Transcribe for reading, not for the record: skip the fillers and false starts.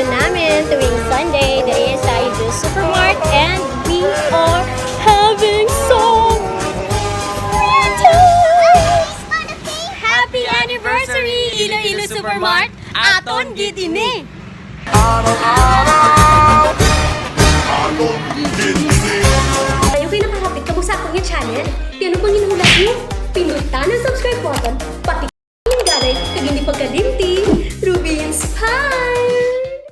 namin tuwing Sunday. Dahil sa Ido Supermart and we are having some free time! Happy anniversary, Iloilo Supermart! Aton gidini! Kayo kayo nakakapit ka mo sa akong yung channel. Piano pang inulat mo? Pindutan ang subscribe button, pati yung garay, kag hindi pagkadip